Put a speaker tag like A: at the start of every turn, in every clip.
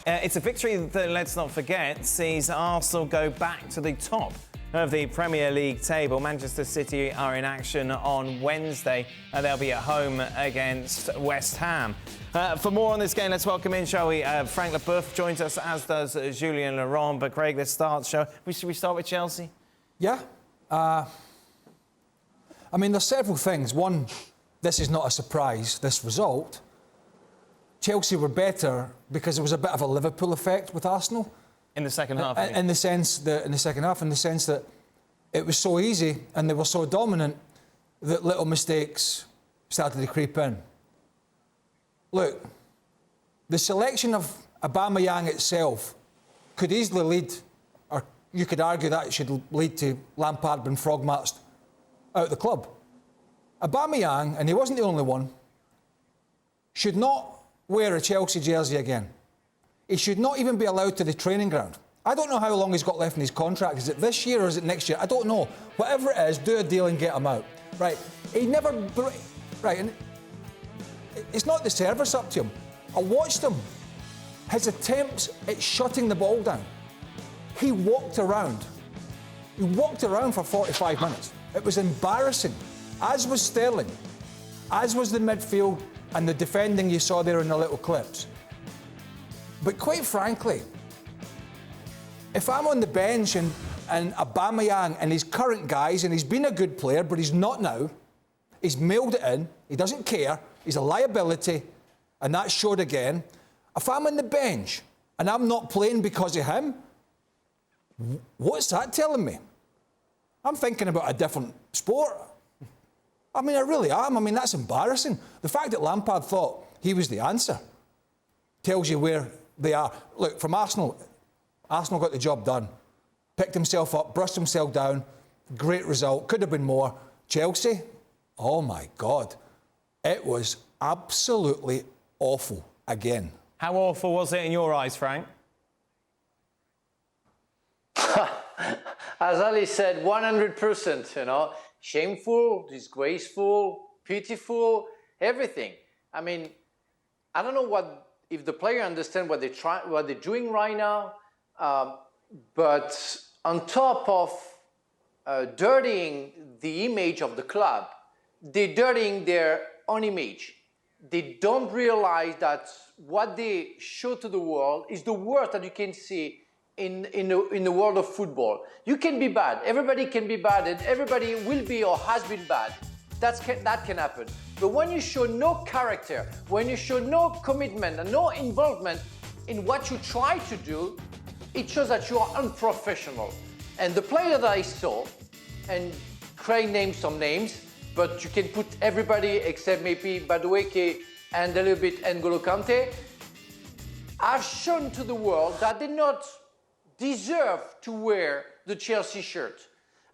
A: It's a victory that, let's not forget, sees Arsenal go back to the top of the Premier League table. Manchester City are in action on Wednesday, and they'll be at home against West Ham. For more on this game, let's welcome in, shall we? Frank Leboeuf joins us, as does Julien. But Craig, let's start. Should we start with Chelsea?
B: Yeah. I mean, there's several things. One, this is not a surprise, this result. Chelsea were better because there was a bit of a Liverpool effect with Arsenal.
A: In the second half?
B: In the sense that it was so easy and they were so dominant that little mistakes started to creep in. Look, the selection of Aubameyang itself could easily lead, or you could argue that it should lead to Lampard being frog-matched out of the club. Aubameyang, and he wasn't the only one, should not wear a Chelsea jersey again. He should not even be allowed to the training ground. I don't know how long he's got left in his contract. Is it this year or is it next year? I don't know. Whatever it is, do a deal and get him out. Right. He never... Right. And it's not the service up to him. I watched him. His attempts at shutting the ball down. He walked around. He walked around for 45 minutes. It was embarrassing. As was Sterling. As was the midfield and the defending you saw there in the little clips. But quite frankly, if I'm on the bench and Aubameyang and his current guys, and he's been a good player, but he's not now, he's mailed it in, he doesn't care, he's a liability, and that showed again. If I'm on the bench and I'm not playing because of him, what's that telling me? I'm thinking about a different sport. I mean, I really am. I mean, that's embarrassing. The fact that Lampard thought he was the answer tells you where they are. Look, from Arsenal got the job done. Picked himself up, brushed himself down. Great result. Could have been more. Chelsea, oh my God. It was absolutely awful again.
A: How awful was it in your eyes, Frank?
C: As Ali said, 100%, you know. Shameful, disgraceful, pitiful, everything. I mean, I don't know if the player understand what they're doing right now, but on top of dirtying the image of the club, they're dirtying their own image. They don't realize that what they show to the world is the worst that you can see in the world of football. You can be bad. Everybody can be bad, and everybody will be or has been bad. That can happen. But when you show no character, when you show no commitment and no involvement in what you try to do, it shows that you are unprofessional. And the player that I saw, and Craig named some names, but you can put everybody except maybe Madueke and a little bit N'Golo Kante, have shown to the world that they not deserve to wear the Chelsea shirt.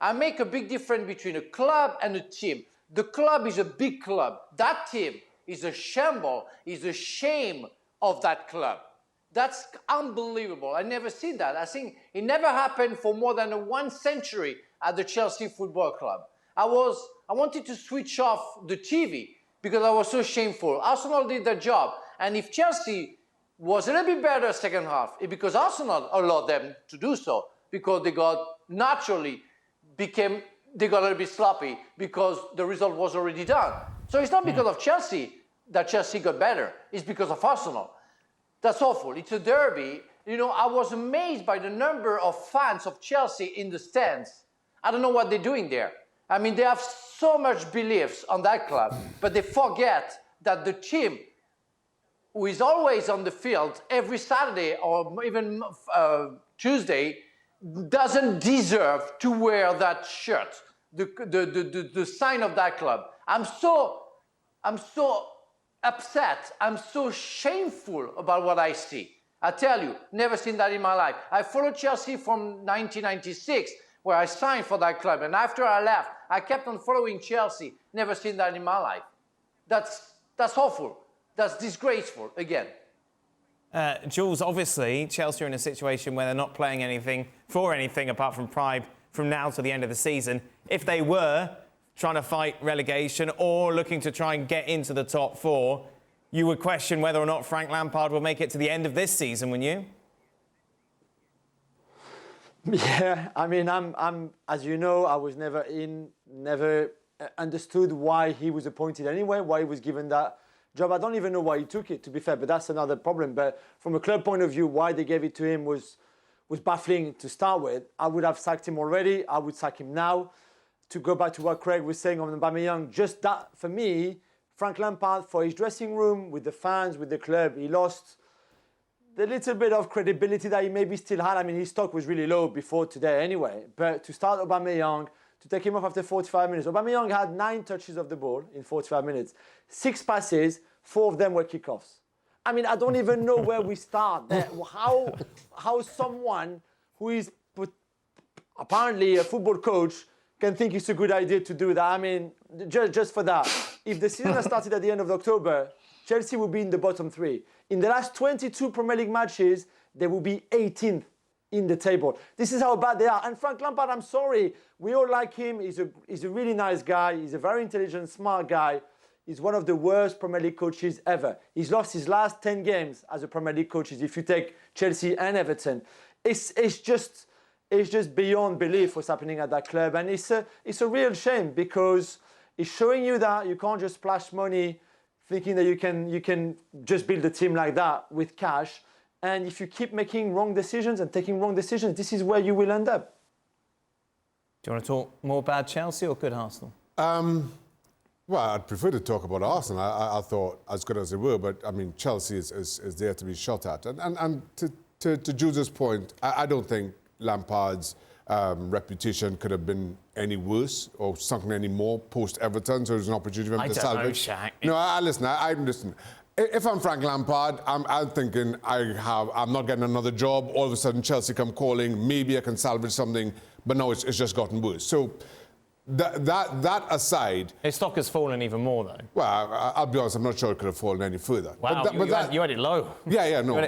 C: I make a big difference between a club and a team. The club is a big club. That team is a shamble, is a shame of that club. That's unbelievable. I never seen that. I think it never happened for more than 1 century at the Chelsea Football Club. I wanted to switch off the TV because I was so shameful. Arsenal did their job. And if Chelsea was a little bit better second half, it's because Arsenal allowed them to do so, because they got a little bit sloppy because the result was already done. So it's not because of Chelsea that Chelsea got better. It's because of Arsenal. That's awful. It's a derby. You know, I was amazed by the number of fans of Chelsea in the stands. I don't know what they're doing there. I mean, they have so much beliefs on that club, but they forget that the team who is always on the field every Saturday or even Tuesday doesn't deserve to wear that shirt, the sign of that club. I'm so upset. I'm so shameful about what I see. I tell you, never seen that in my life. I followed Chelsea from 1996, where I signed for that club. And after I left, I kept on following Chelsea. Never seen that in my life. That's awful. That's disgraceful, again.
A: Jules, obviously, Chelsea are in a situation where they're not playing anything apart from pride from now to the end of the season. If they were trying to fight relegation or looking to try and get into the top four, you would question whether or not Frank Lampard will make it to the end of this season, wouldn't you?
D: Yeah, I mean, I'm as you know, I was never understood why he was appointed anyway, why he was given that job. I don't even know why he took it, to be fair, but that's another problem. But from a club point of view, why they gave it to him was baffling to start with. I would have sacked him already. I would sack him now. To go back to what Craig was saying on Aubameyang, just that, for me, Frank Lampard, for his dressing room, with the fans, with the club, he lost the little bit of credibility that he maybe still had. I mean, his stock was really low before today anyway. But to start Aubameyang, to take him off after 45 minutes. Aubameyang had 9 touches of the ball in 45 minutes. 6 passes, 4 of them were kickoffs. I mean, I don't even know where we start there. How someone who is apparently a football coach can think it's a good idea to do that. I mean, just for that. If the season had started at the end of October, Chelsea would be in the bottom 3. In the last 22 Premier League matches, they will be 18th in the table. This is how bad they are. And Frank Lampard, I'm sorry, we all like him. He's a really nice guy. He's a very intelligent, smart guy. He's one of the worst Premier League coaches ever. He's lost his last 10 games as a Premier League coach, if you take Chelsea and Everton. It's just beyond belief what's happening at that club. And it's a real shame because it's showing you that you can't just splash money thinking that you can just build a team like that with cash. And if you keep making wrong decisions and taking wrong decisions, this is where you will end up.
A: Do you want to talk more bad Chelsea or good Arsenal?
E: Well, I'd prefer to talk about Arsenal. I thought as good as they were, but I mean, Chelsea is there to be shot at. And to Jules' point, I don't think Lampard's reputation could have been any worse or sunken any more post-Everton, so there's an opportunity for him to salvage. No, listen. If I'm Frank Lampard, I'm thinking I'm not getting another job. All of a sudden, Chelsea come calling. Maybe I can salvage something, but no, it's just gotten worse. So that aside,
A: his stock has fallen even more, though.
E: Well, I'll be honest. I'm not sure it could have fallen any further.
A: Wow, you had it low.
E: Yeah, no.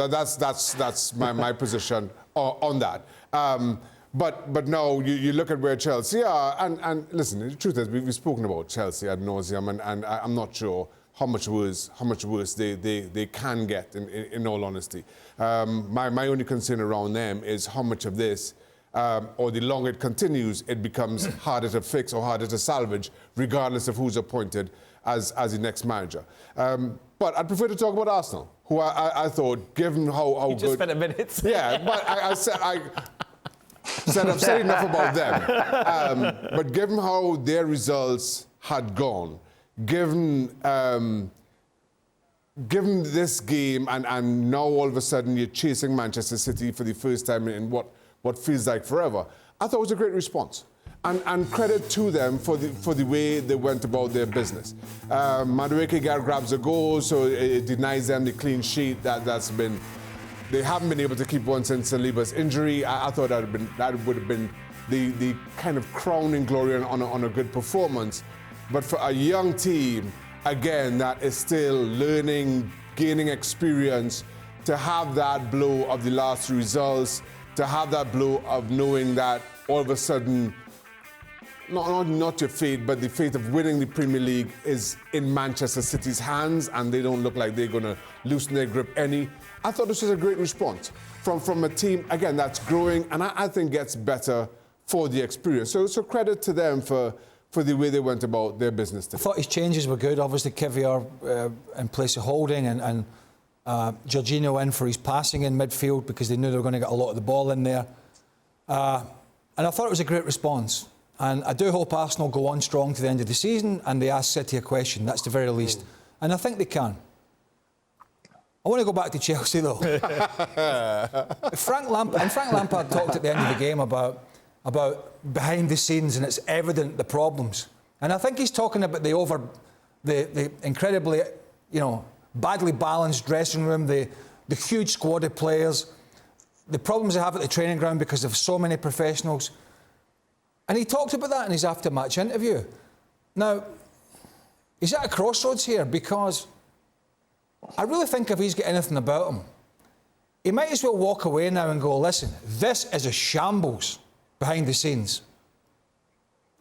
E: That's my position on that. But now you look at where Chelsea are, and listen, the truth is we've spoken about Chelsea ad nauseum, and I'm not sure how much worse they can get, in all honesty. My only concern around them is how much of this, or the longer it continues, it becomes harder to fix or harder to salvage, regardless of who's appointed as the next manager. But I'd prefer to talk about Arsenal, who I thought, given how
A: you
E: good...
A: just spent a minute.
E: Yeah, but I said I've said enough about them. But given how their results had gone, given this game, and now all of a sudden you're chasing Manchester City for the first time in what feels like forever, I thought it was a great response. And credit to them for the way they went about their business. Madueke grabs a goal, so it denies them the clean sheet that's been... They haven't been able to keep one since Saliba's injury. I thought that would have been the kind of crowning glory on a good performance. But for a young team, again, that is still learning, gaining experience, to have that blow of the last results, to have that blow of knowing that all of a sudden, not your fate, but the fate of winning the Premier League is in Manchester City's hands, and they don't look like they're going to loosen their grip any. I thought this was a great response from a team, again, that's growing, and I think gets better for the experience. So credit to them for the way they went about their business today.
B: I thought his changes were good. Obviously, Kivior in place of Holding, and Jorginho in for his passing in midfield, because they knew they were going to get a lot of the ball in there. And I thought it was a great response. And I do hope Arsenal go on strong to the end of the season and they ask City a question, that's the very least. And I think they can. I want to go back to Chelsea, though. Frank Lampard talked at the end of the game about behind the scenes, and it's evident the problems. And I think he's talking about the incredibly, badly balanced dressing room, the huge squad of players, the problems they have at the training ground because of so many professionals. And he talked about that in his after-match interview. Now, he's at a crossroads here, because I really think if he's got anything about him, he might as well walk away now and go, listen, this is a shambles behind the scenes.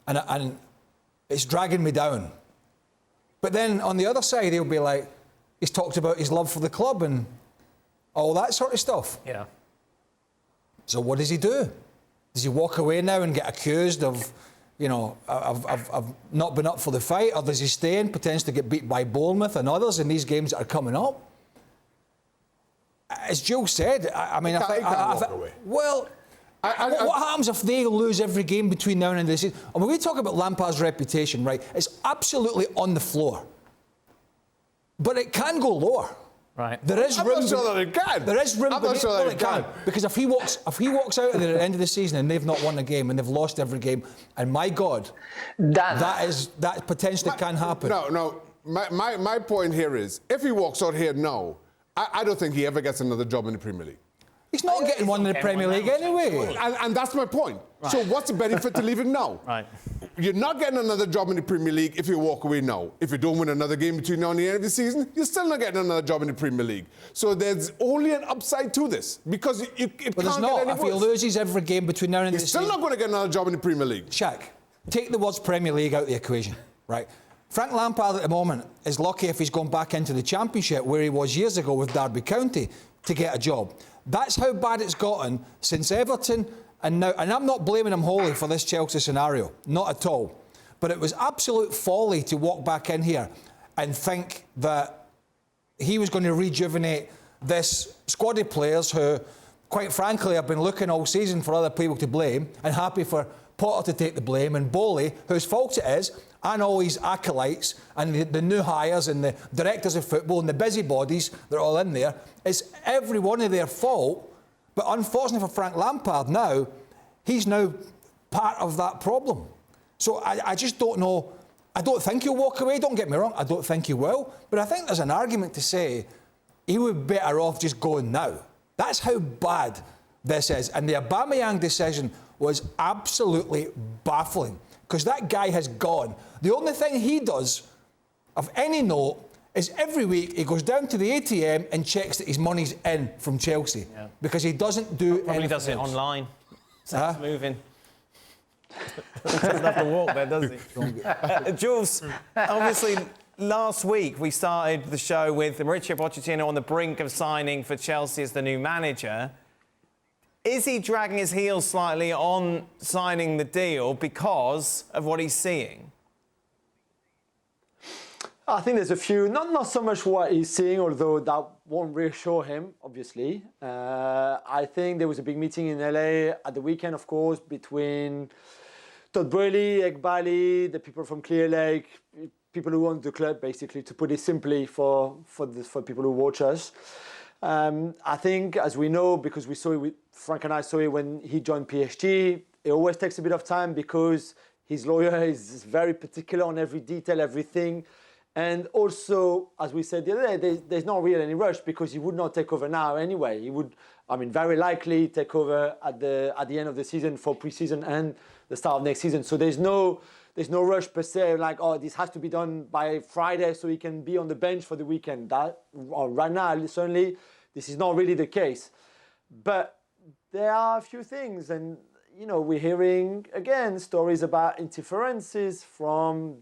B: And it's dragging me down. But then on the other side, he'll be like, he's talked about his love for the club and all that sort of stuff.
A: Yeah.
B: So what does he do? Does he walk away now and get accused of, you know, of not being up for the fight? Or does he stay and potentially get beat by Bournemouth and others in these games that are coming up? As Joe said, I mean,
E: He can't walk away.
B: Well, what happens if they lose every game between now and the end of the season? And when we talk about Lampard's reputation, right, it's absolutely on the floor. But it can go lower.
A: Right.
B: There is
E: I'm
B: room.
E: not sure that it can.
B: There is room.
E: I'm not sure that it can.
B: Because if he walks out at the end of the season and they've not won a game and they've lost every game, and my God, that potentially can happen.
E: No. My point here is, if he walks out here now, I don't think he ever gets another job in the Premier League.
B: He's not getting one in the Premier League anyway.
E: And that's my point. Right. So what's the benefit to leaving now?
A: Right.
E: You're not getting another job in the Premier League if you walk away now. If you don't win another game between now and the end of the season, you're still not getting another job in the Premier League. So there's only an upside to this because it
B: But
E: can't
B: there's
E: get
B: not.
E: any
B: If he
E: worse.
B: loses every game between now and the
E: He's still
B: season,
E: not going to get another job in the Premier League.
B: Shaq, take the words Premier League out of the equation, right? Frank Lampard at the moment is lucky if he's gone back into the Championship where he was years ago with Derby County to get a job. That's how bad it's gotten since Everton and now. And I'm not blaming him wholly for this Chelsea scenario, not at all. But it was absolute folly to walk back in here and think that he was going to rejuvenate this squad of players who, quite frankly, have been looking all season for other people to blame and happy for Potter to take the blame, and Burley, whose fault it is, and all his acolytes and the new hires and the directors of football and the busybodies that are all in there, it's every one of their fault. But unfortunately for Frank Lampard now, he's now part of that problem. So I just don't know. I don't think he'll walk away, don't get me wrong, I don't think he will. But I think there's an argument to say he would be better off just going now. That's how bad this is. And the Aubameyang decision was absolutely baffling because that guy has gone. The only thing he does of any note is every week he goes down to the ATM and checks that his money's in from Chelsea because he doesn't do
A: Probably
B: anything
A: does it
B: else.
A: online. So it's moving. Doesn't have to walk there, does he? Jules, obviously last week we started the show with Mauricio Pochettino on the brink of signing for Chelsea as the new manager. Is he dragging his heels slightly on signing the deal because of what he's seeing?
D: I think there's a few, not so much what he's seeing, although that won't reassure him, obviously. I think there was a big meeting in LA at the weekend, of course, between Todd Burley, Egbali, the people from Clear Lake, people who own the club, basically, to put it simply for people who watch us. I think, as we know, because we saw it, Frank and I saw it when he joined PSG, it always takes a bit of time because his lawyer is very particular on every detail, everything. And also, as we said the other day, there's not really any rush because he would not take over now anyway. He would, very likely take over at the end of the season for pre-season and the start of next season. So there's no rush per se, like, oh, this has to be done by Friday so he can be on the bench for the weekend. Right now, certainly, this is not really the case. But there are a few things, and, we're hearing, again, stories about interferences from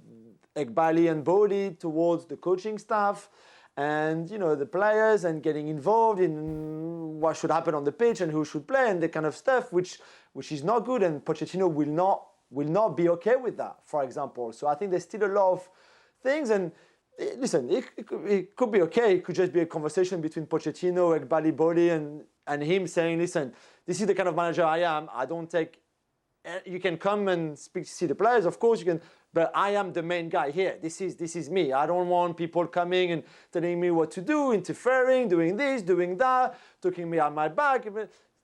D: Egbali and Burley towards the coaching staff and, the players and getting involved in what should happen on the pitch and who should play and the kind of stuff, which is not good, and Pochettino will not be okay with that, for example. So I think there's still a lot of things, and listen, it could be okay. It could just be a conversation between Pochettino, Egbali, Burley, and him saying, listen, this is the kind of manager I am. I don't take... You can come and see the players, of course you can, but I am the main guy here. This is me. I don't want people coming and telling me what to do, interfering, doing this, doing that, talking me on my back.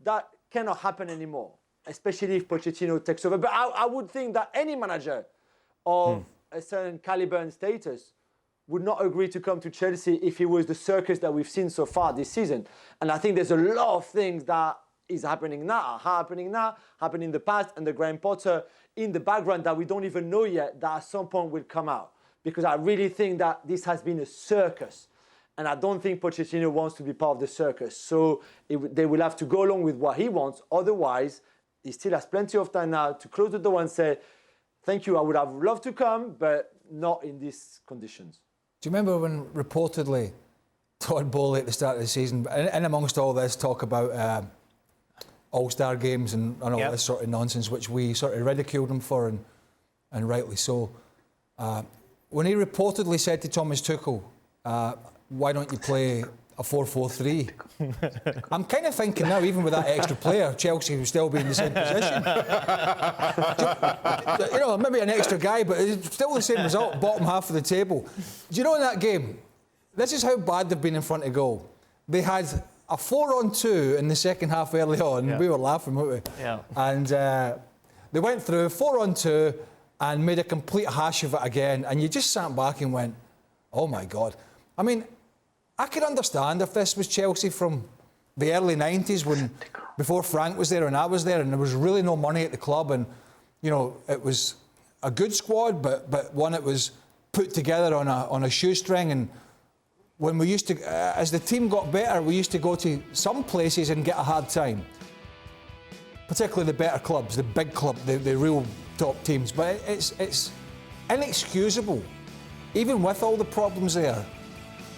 D: That cannot happen anymore, especially if Pochettino takes over. But I would think that any manager of a certain caliber and status would not agree to come to Chelsea if it was the circus that we've seen so far this season. And I think there's a lot of things that is happening now, happened in the past, and the Graham Potter in the background that we don't even know yet, that at some point will come out. Because I really think that this has been a circus. And I don't think Pochettino wants to be part of the circus. So they will have to go along with what he wants. Otherwise, he still has plenty of time now to close the door and say, thank you, I would have loved to come, but not in these conditions.
B: Do you remember when reportedly Todd Burley at the start of the season, and amongst all this talk about all-star games and all this sort of nonsense, which we sort of ridiculed him for, and rightly so, when he reportedly said to Thomas Tuchel, why don't you play a 4-4-3? I'm kind of thinking now, even with that extra player, Chelsea will still be in the same position. You know, maybe an extra guy, but it's still the same result, bottom half of the table. Do you know in that game, this is how bad they've been in front of goal. They had a 4-on-2 in the second half early on. Yeah. We were laughing, weren't we? Yeah. And they went through 4-on-2 and made a complete hash of it again. And you just sat back and went, oh my God. I mean, I could understand if this was Chelsea from the early 90s, before Frank was there and I was there, and there was really no money at the club, and you know it was a good squad, but one that was put together on a shoestring. And when we used to, as the team got better, we used to go to some places and get a hard time, particularly the better clubs, the big club, the real top teams. But it's inexcusable, even with all the problems there,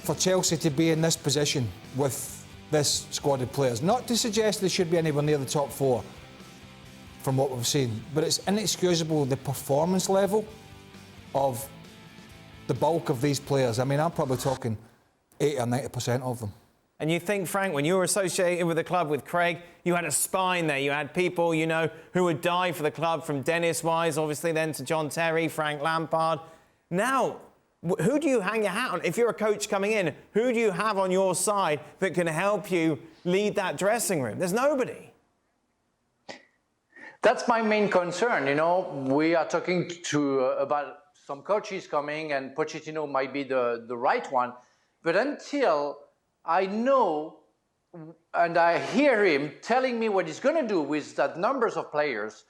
B: for Chelsea to be in this position with this squad of players. Not to suggest they should be anywhere near the top four from what we've seen, but it's inexcusable, the performance level of the bulk of these players. I mean, I'm probably talking 80 or 90% of them.
A: And you think, Frank, when you were associated with the club with Craig, you had a spine there. You had people, you know, who would die for the club, from Dennis Wise, obviously, then to John Terry, Frank Lampard. Now, who do you hang your hat on? If you're a coach coming in, who do you have on your side that can help you lead that dressing room? There's nobody.
C: That's my main concern. You know, we are talking about some coaches coming, and Pochettino might be the right one. But until I know and I hear him telling me what he's going to do with that numbers of players,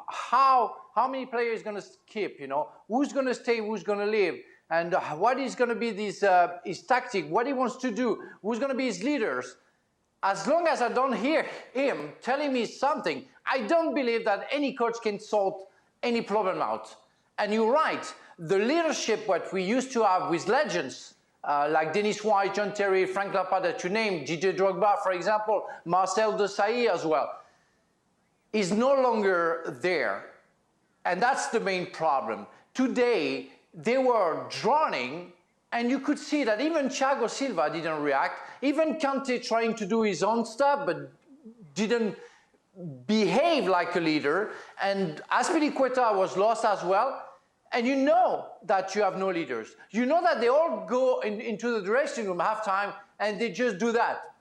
C: how many players he's going to keep, you know, who's going to stay, who's going to leave, and what is going to be his tactic, what he wants to do, who's going to be his leaders. As long as I don't hear him telling me something, I don't believe that any coach can sort any problem out. And you're right, the leadership what we used to have with legends, like Dennis Wise, John Terry, Frank Lampard that you named, Didier Drogba, for example, Marcel Desailly as well, is no longer there. And that's the main problem. Today, they were drowning, and you could see that even Thiago Silva didn't react. Even Kante trying to do his own stuff, but didn't behave like a leader. And Azpilicueta was lost as well. And you know that you have no leaders. You know that they all go into the dressing room halftime and they just do that.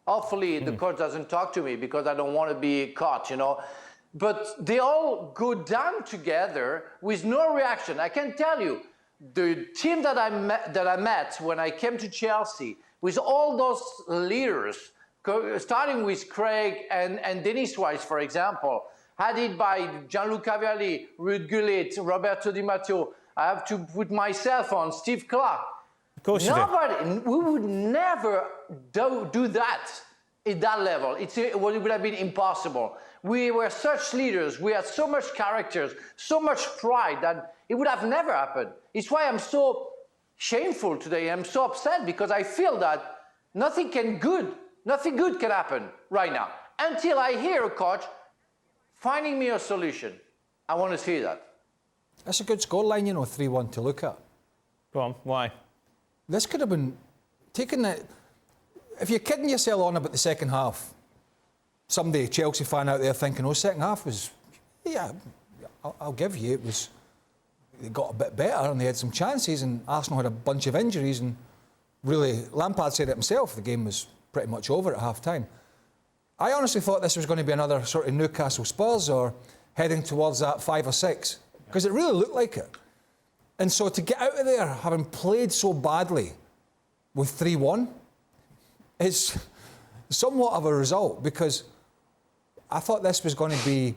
C: Hopefully the coach doesn't talk to me because I don't want to be caught, you know. But they all go down together with no reaction. I can tell you, the team that I met when I came to Chelsea, with all those leaders, starting with Craig and Dennis Wise, for example, headed by Gianluca Vialli, Ruud Gullit, Roberto Di Matteo. I have to put myself on, Steve Clark.
A: Of course you do.
C: We would never do that at that level. It would have been impossible. We were such leaders. We had so much characters, so much pride that it would have never happened. It's why I'm so shameful today. I'm so upset because I feel that nothing good can happen right now until I hear a coach finding me a solution. I want to see that.
B: That's a good scoreline, you know, 3-1 to look at.
A: Go on, why?
B: This could have been taken. If you're kidding yourself on about the second half, somebody, Chelsea fan out there thinking, oh, second half was, yeah, I'll give you, they got a bit better and they had some chances, and Arsenal had a bunch of injuries, and really, Lampard said it himself, the game was pretty much over at half-time. I honestly thought this was going to be another sort of Newcastle Spurs or heading towards that 5 or 6, because it really looked like it. And so to get out of there, having played so badly with 3-1, is somewhat of a result, because I thought this was going to be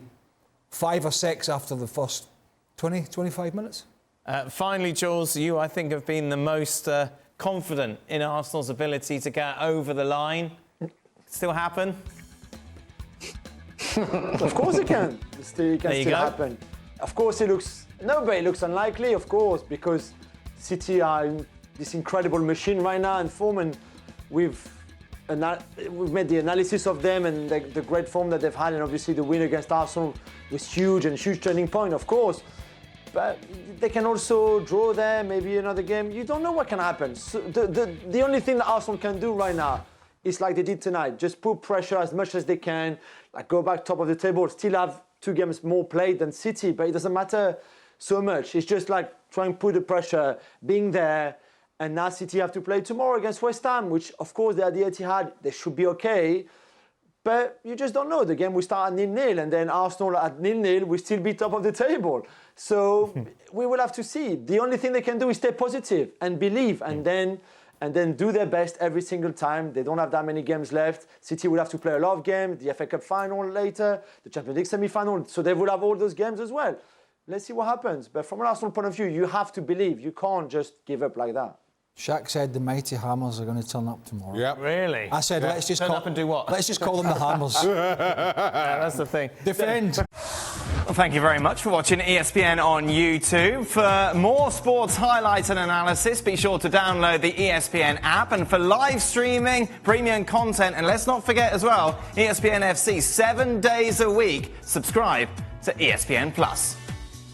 B: 5 or 6 after the first 20, 25 minutes.
A: Finally, Jules, you, I think, have been the most confident in Arsenal's ability to get over the line. Still happen?
D: Of course it can. It can still happen. Of course it looks unlikely, of course, because City are in this incredible machine right now in form, and we've made the analysis of them and the great form that they've had, and obviously the win against Arsenal was huge and huge turning point, of course. But they can also draw there, maybe another game. You don't know what can happen. So the only thing that Arsenal can do right now is like they did tonight, just put pressure as much as they can, like go back top of the table, still have 2 games more played than City, but it doesn't matter so much. It's just like trying to put the pressure, being there. And now City have to play tomorrow against West Ham, which, of course, they're at the Etihad. They should be okay. But you just don't know. The game will start at 0-0, and then Arsenal at 0-0 will still be top of the table. So we will have to see. The only thing they can do is stay positive and believe, and then do their best every single time. They don't have that many games left. City will have to play a lot of games, the FA Cup final later, the Champions League semi-final. So they will have all those games as well. Let's see what happens. But from an Arsenal point of view, you have to believe. You can't just give up like that.
B: Shaq said the mighty Hammers are going to turn up tomorrow.
E: Yeah.
A: Really?
B: I said, let's just
A: turn up and do what?
B: Let's just call them the Hammers.
A: That's the thing.
B: Defend.
A: Well, thank you very much for watching ESPN on YouTube. For more sports highlights and analysis, be sure to download the ESPN app. And for live streaming, premium content, and let's not forget as well, ESPN FC 7 days a week. Subscribe to ESPN Plus.